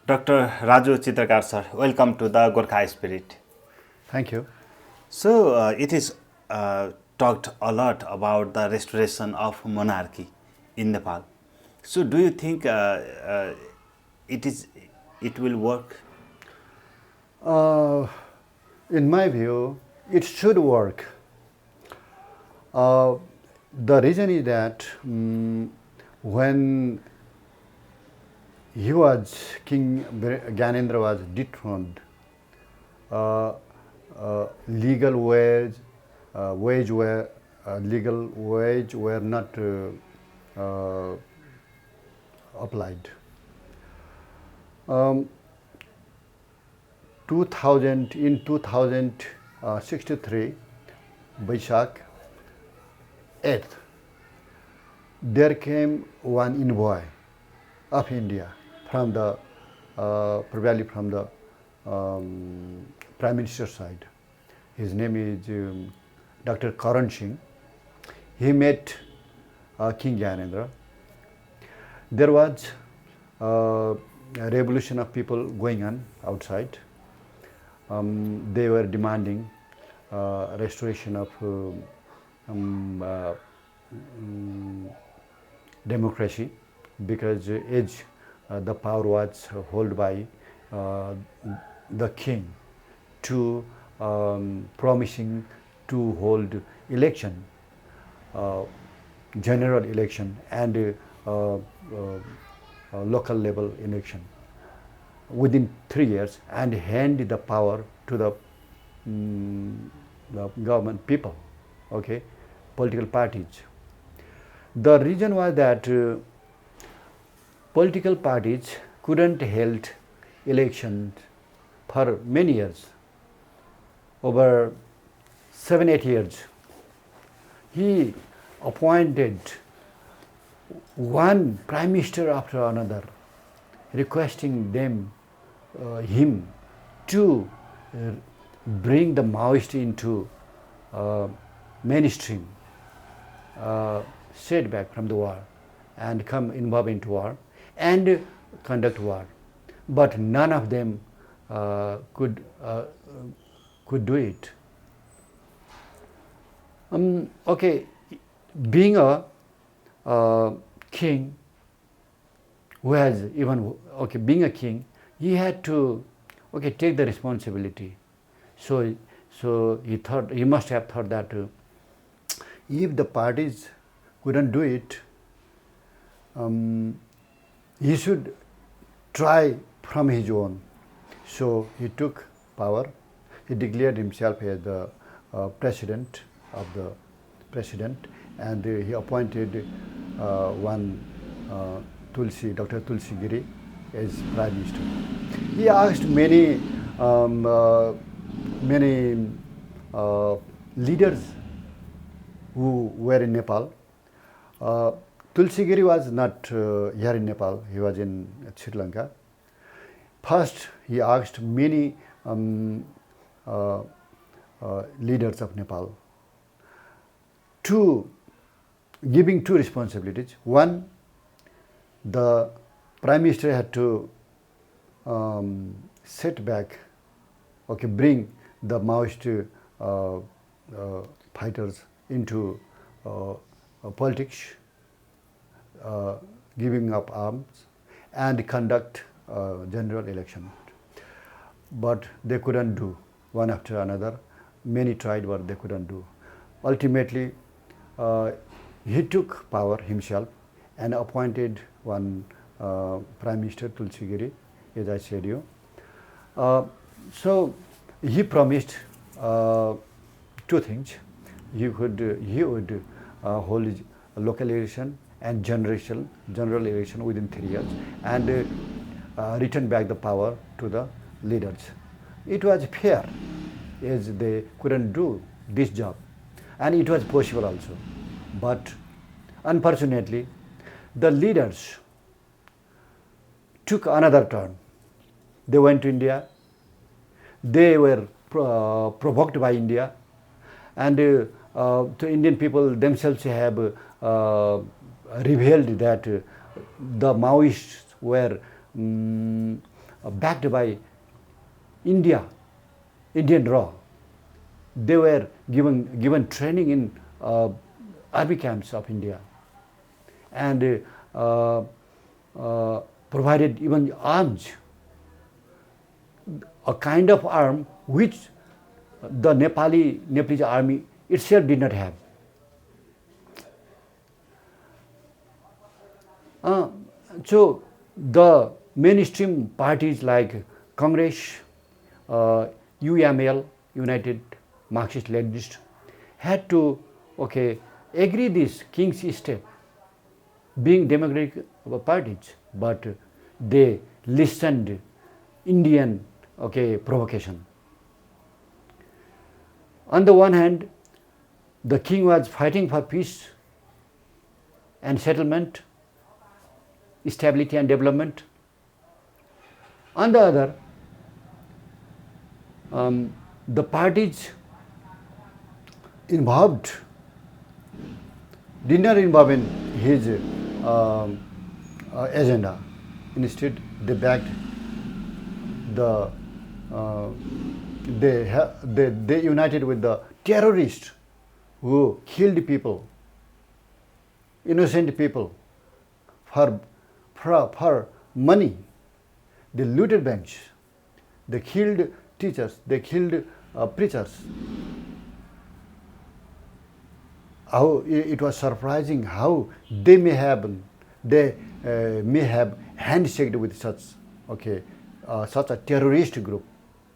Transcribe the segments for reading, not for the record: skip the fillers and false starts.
Dr. Raju Chitrakar sir, welcome to the Gorkha Spirit. Thank you. So it is talked a lot about the restoration of monarchy in Nepal. So do you think it is it will work? Uh, in my view, it should work. Uh, the reason is that when King Gyanendra was dethroned, uh, legal legal wage were not uh, applied. Um, 2063, Baishak 8th, there came one envoy of India from the probably from the Prime Minister side. His name is Dr. Karan Singh. He met King Gyanendra. There was a revolution of people going on outside. They were demanding restoration of democracy because the power was held by the king to promising to hold election, general election and local level election within 3 years and hand the power to the government people, okay, political parties. The reason was that political parties couldn't hold elections for many years, over 7-8 years. He appointed one prime minister after another, requesting him to bring the Maoist into mainstream, stayed back from the war and come involved into war and conduct war. But none of them could do it. Okay, being a king who has being a king, he had to take the responsibility. So he must have thought that if the parties couldn't do it, he should try from his own. So he took power. He declared himself as the president of the president, and he appointed one Dr. Tulsi Giri as prime minister. He asked many leaders who were in Nepal. Tulsi Giri was not here in Nepal. He was in Sri Lanka. First, he asked many leaders of Nepal to giving two responsibilities. One, the prime minister had to set back, bring the Maoist fighters into politics, giving up arms, and conduct general election. But they couldn't do one after another. Many tried, but they couldn't do. Ultimately, he took power himself and appointed one Prime Minister Tulsi Giri, as I said you. So he promised two things. He would hold local election and general election within 3 years and return back the power to the leaders. It was fair, as they couldn't do this job, and it was possible also. But unfortunately, the leaders took another turn. They went to India. They were provoked by India, and the Indian people themselves have revealed that the Maoists were backed by India, Indian law. They were given training in army camps of India, and provided even arms, a kind of arm which the Nepalese army itself did not have. So the mainstream parties like Congress, UML, United Marxist Leninists, had to agree this king's step, being democratic parties, but they listened Indian provocation. On the one hand, the king was fighting for peace and settlement, stability and development. On the other, the parties involved did not involve in his agenda. Instead, they backed they united with the terrorists who killed people, innocent people, for money. They looted banks, they killed teachers, they killed preachers. How it was surprising how they may have handshaked with such a terrorist group.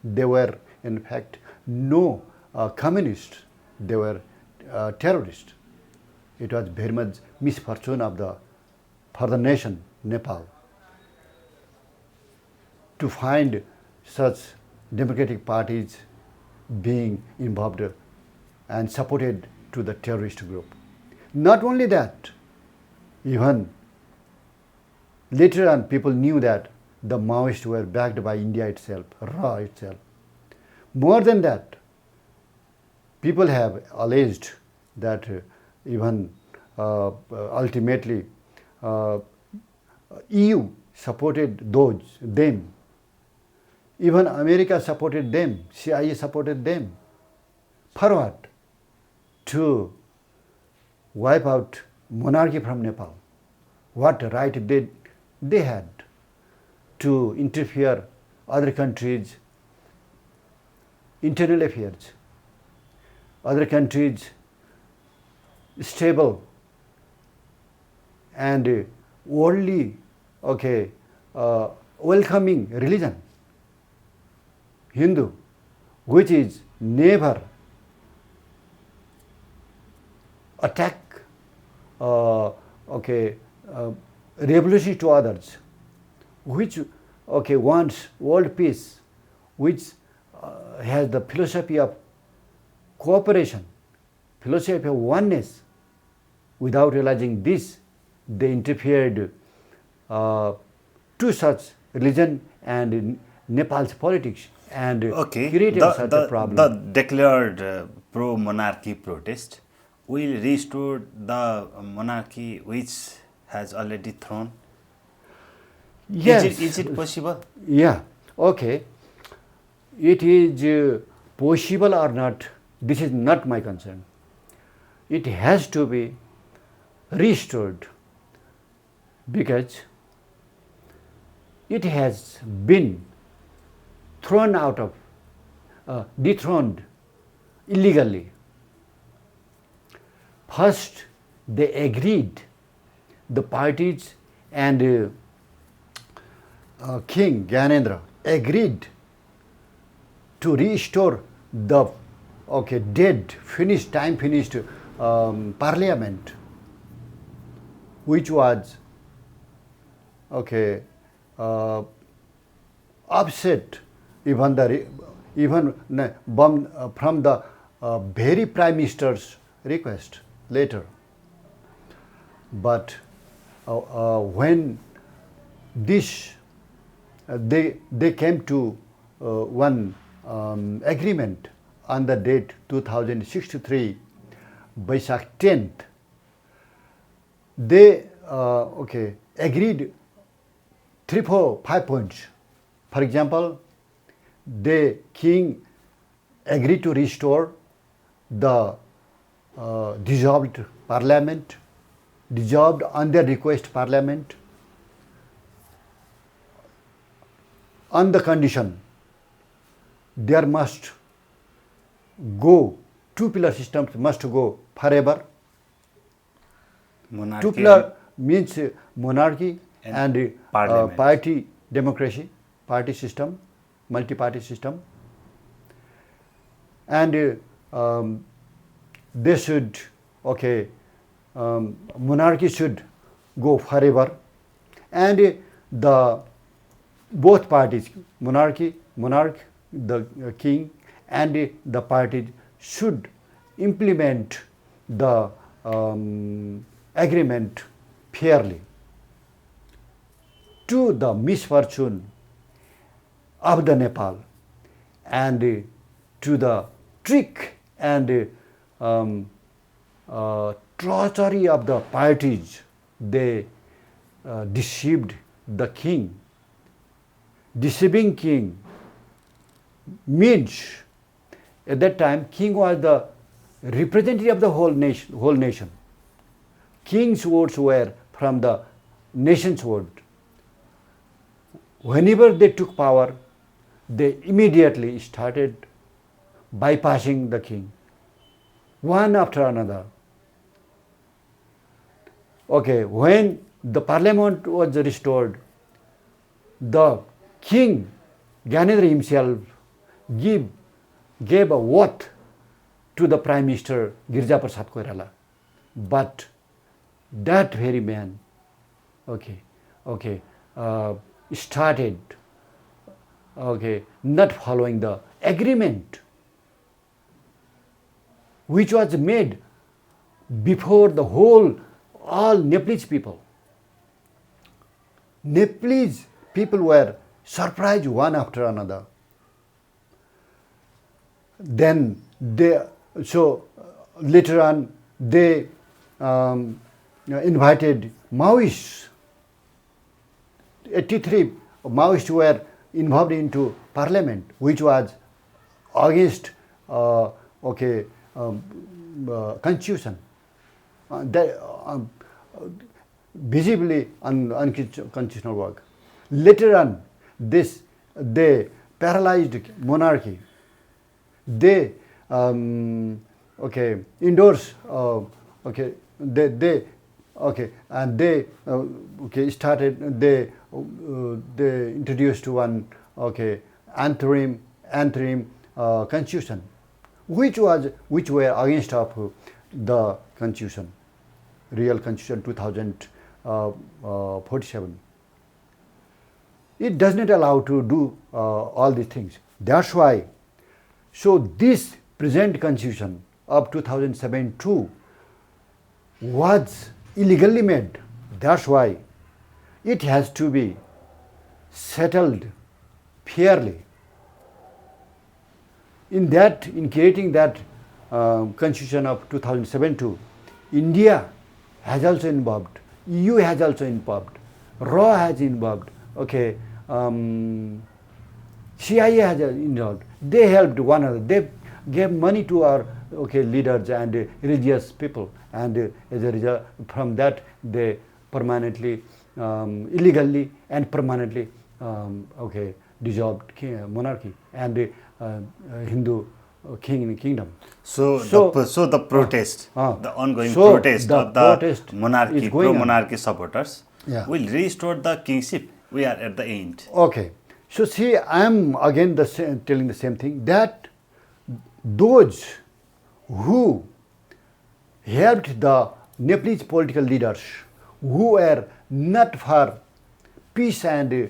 They were in fact no communists, they were terrorists. It was very much misfortune for the nation Nepal to find such democratic parties being involved and supported to the terrorist group. Not only that, even later on people knew that the Maoists were backed by India itself, RA itself. More than that, people have alleged that even ultimately EU supported them. Even America supported them, CIA supported them. For what? To wipe out monarchy from Nepal. What right they had to interfere other countries' internal affairs, other countries' stable and worldly welcoming religion, Hindu, which is never attack revolution to others, which wants world peace, which has the philosophy of cooperation, philosophy of oneness. Without realizing this, they interfered to such religion and Nepal's politics and created such a problem. The declared pro-monarchy protest will restore the monarchy which has already thrown. Yes. Is it possible? Yeah. Okay. It is possible or not, this is not my concern. It has to be restored because it has been thrown out of, dethroned illegally. First, they agreed, the parties and King Gyanendra agreed to restore the time finished parliament, which was upset even from the very prime minister's request later. But when this they came to one agreement on the date 2063, Baisakh 10th, they agreed 3, 4, 5 points For example, the king agreed to restore the dissolved parliament, dissolved on their request parliament, on the condition there must go, two-pillar systems must go forever. Monarchy Two-pillar means monarchy and parliament. party democracy, party system, multi-party system. And they should, monarchy should go forever. And the both parties, monarch, the king, and the parties should implement the agreement fairly. To the misfortune of the Nepal and to the trick and treachery of the parties, they deceived the king. Deceiving king means at that time king was the representative of the whole nation. King's votes were from the nation's vote. Whenever they took power, they immediately started bypassing the king, one after another. When the parliament was restored, the king Gyanendra himself gave a oath to the Prime Minister Girja Prasad Koirala. But that very man started not following the agreement which was made before the all Nepalese people. Nepalese people were surprised one after another. Then later on they invited Maoists. 83 Maoists were involved into parliament, which was against constitution. Visibly unconstitutional work. Later on, they paralyzed monarchy. They endorse. Started. They introduced one interim constitution, which were against of the constitution, real constitution 2047. It does not allow to do all these things. That's why. So this present constitution of 2007 too was illegally made. That's why it has to be settled fairly. In creating that constitution of 2007 too, India has also involved, EU has also involved, RAW has involved, CIA has involved. They helped one another. They gave money to our leaders and religious people, and as a result, from that they permanently, illegally and permanently dissolved monarchy and Hindu kingdom. So the protest, the ongoing protest of the monarchy, pro-monarchy supporters will restore the kingship. We are at the end. Okay. So see, I am again telling the same thing, that those who helped the Nepalese political leaders who were not for peace and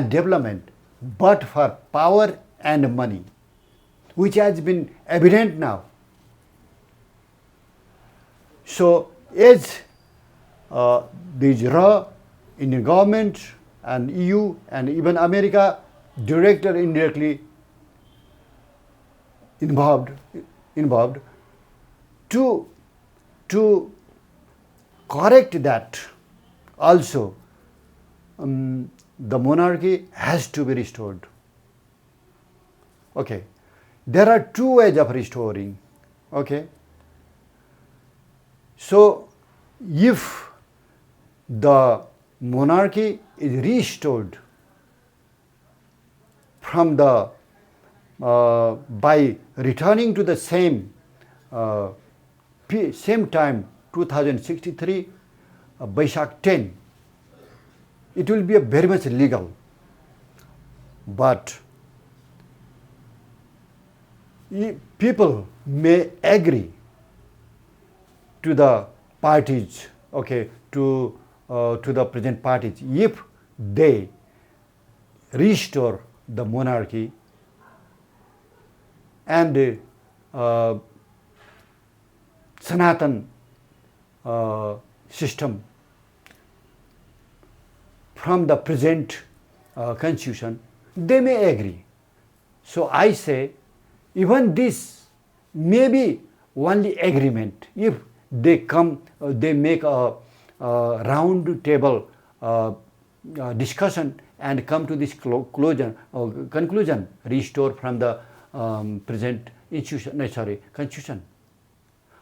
development, but for power and money, which has been evident now. So as these raw Indian government and EU and even America, directly or indirectly involved to correct that. Also, the monarchy has to be restored. Okay, there are two ways of restoring. Okay, so if the monarchy is restored from the by returning to the same time 2063 Baishak 10, it will be a very much legal, but people may agree to the parties, okay, to the present parties, if they restore the monarchy and Sanatan system from the present constitution, they may agree. So I say, even this may be only agreement. If they come, they make a round table discussion and come to this conclusion, restore from the present constitution.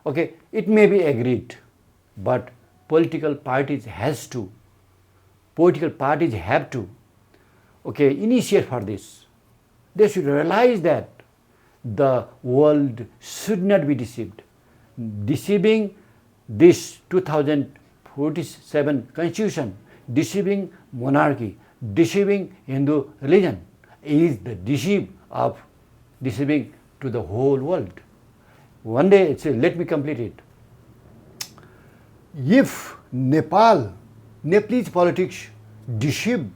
Okay, it may be agreed, but political parties have to, okay, initiate for this. They should realize that the world should not be deceived. Deceiving this 2047 constitution, deceiving monarchy, deceiving Hindu religion is the deceiving to the whole world. One day, let me complete it. If Nepalese politics deceive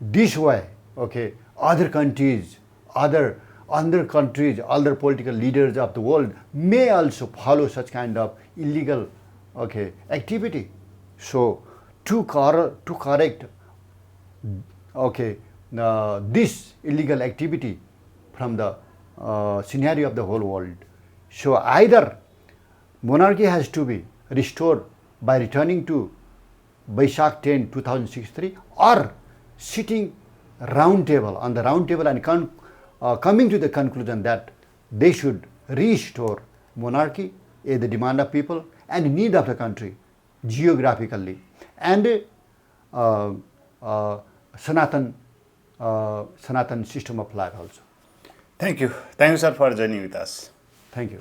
this way, okay, other countries, other political leaders of the world may also follow such kind of illegal, okay, activity. So to correct, okay, this illegal activity from the scenario of the whole world, so either monarchy has to be restored by returning to Baishak 10, 2063, or sitting on the round table and coming to the conclusion that they should restore monarchy as the demand of people and need of the country geographically, and Sanatan system of life also. Thank you, sir, for joining with us. Thank you.